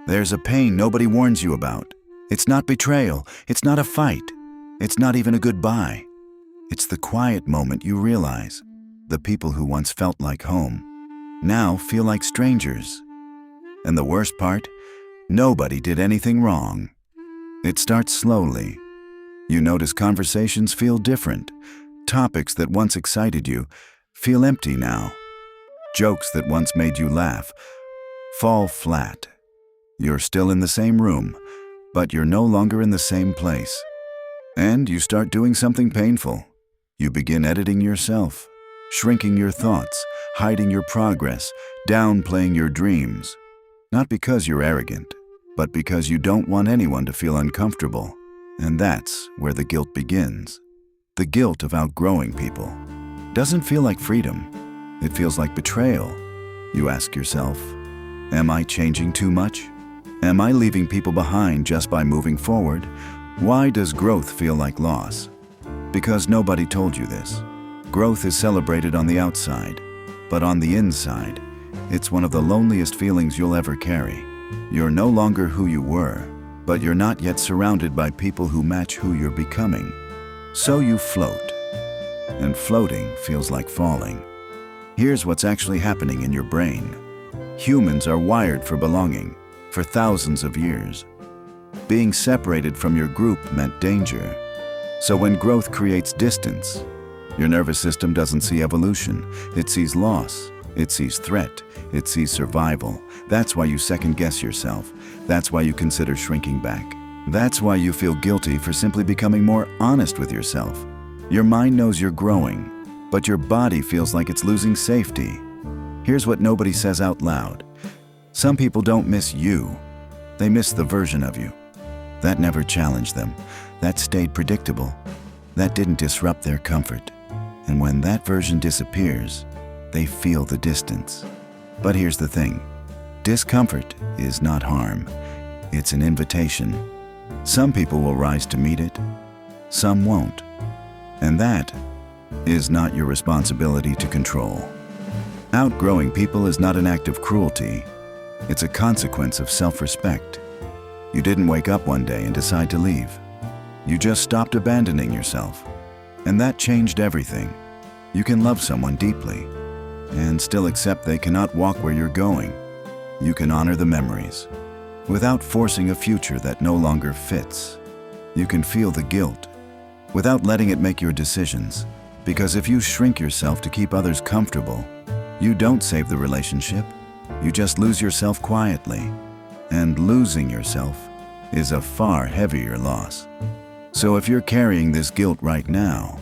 There's a pain nobody warns you about. It's not betrayal. It's not a fight. It's not even a goodbye. It's the quiet moment you realize the people who once felt like home now feel like strangers. And the worst part, nobody did anything wrong. It starts slowly. You notice conversations feel different. Topics that once excited you feel empty now. Jokes that once made you laugh fall flat. You're still in the same room, but you're no longer in the same place. And you start doing something painful. You begin editing yourself, shrinking your thoughts, hiding your progress, downplaying your dreams. Not because you're arrogant, but because you don't want anyone to feel uncomfortable. And that's where the guilt begins. The guilt of outgrowing people. Doesn't feel like freedom. It feels like betrayal. You ask yourself, am I changing too much? Am I leaving people behind just by moving forward? Why does growth feel like loss? Because nobody told you this. Growth is celebrated on the outside, but on the inside, it's one of the loneliest feelings you'll ever carry. You're no longer who you were, but you're not yet surrounded by people who match who you're becoming. So you float, and floating feels like falling. Here's what's actually happening in your brain. Humans are wired for belonging. For thousands of years, being separated from your group meant danger. So when growth creates distance, your nervous system doesn't see evolution. It sees loss. It sees threat. It sees survival. That's why you second-guess yourself. That's why you consider shrinking back. That's why you feel guilty for simply becoming more honest with yourself. Your mind knows you're growing, but your body feels like it's losing safety. Here's what nobody says out loud. Some people don't miss you. They miss the version of you. That never challenged them. That stayed predictable. That didn't disrupt their comfort. And when that version disappears, they feel the distance. But here's the thing. Discomfort is not harm. It's an invitation. Some people will rise to meet it. Some won't. And that is not your responsibility to control. Outgrowing people is not an act of cruelty. It's a consequence of self-respect. You didn't wake up one day and decide to leave. You just stopped abandoning yourself. And that changed everything. You can love someone deeply and still accept they cannot walk where you're going. You can honor the memories without forcing a future that no longer fits. You can feel the guilt without letting it make your decisions. Because if you shrink yourself to keep others comfortable, you don't save the relationship. You just lose yourself quietly, and losing yourself is a far heavier loss. So if you're carrying this guilt right now,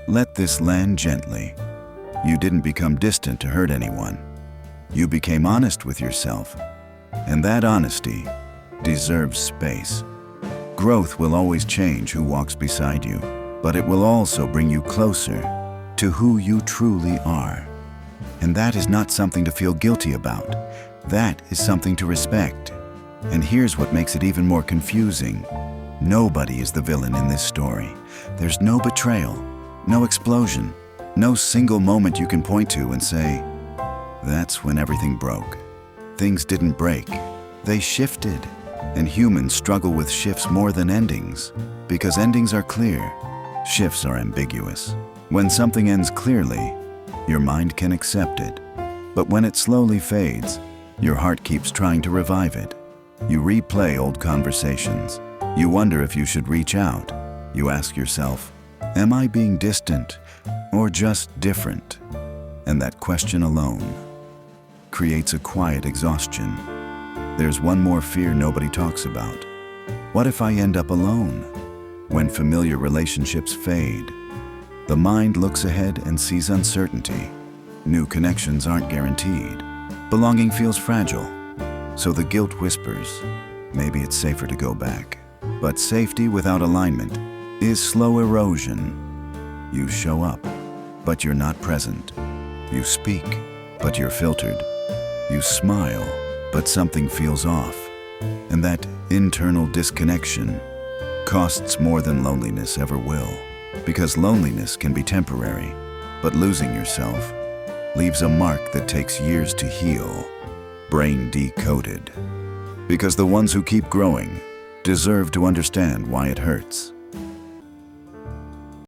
let this land gently. You didn't become distant to hurt anyone. You became honest with yourself, and that honesty deserves space. Growth will always change who walks beside you, but it will also bring you closer to who you truly are. And that is not something to feel guilty about. That is something to respect. And here's what makes it even more confusing. Nobody is the villain in this story. There's no betrayal, no explosion, no single moment you can point to and say, that's when everything broke. Things didn't break. They shifted. And humans struggle with shifts more than endings, because endings are clear. Shifts are ambiguous. When something ends clearly, your mind can accept it. But when it slowly fades, your heart keeps trying to revive it. You replay old conversations. You wonder if you should reach out. You ask yourself, am I being distant or just different? And that question alone creates a quiet exhaustion. There's one more fear nobody talks about. What if I end up alone? When familiar relationships fade, the mind looks ahead and sees uncertainty. New connections aren't guaranteed. Belonging feels fragile. So the guilt whispers, maybe it's safer to go back. But safety without alignment is slow erosion. You show up, but you're not present. You speak, but you're filtered. You smile, but something feels off. And that internal disconnection costs more than loneliness ever will. Because loneliness can be temporary, but losing yourself leaves a mark that takes years to heal, brain decoded. Because the ones who keep growing deserve to understand why it hurts.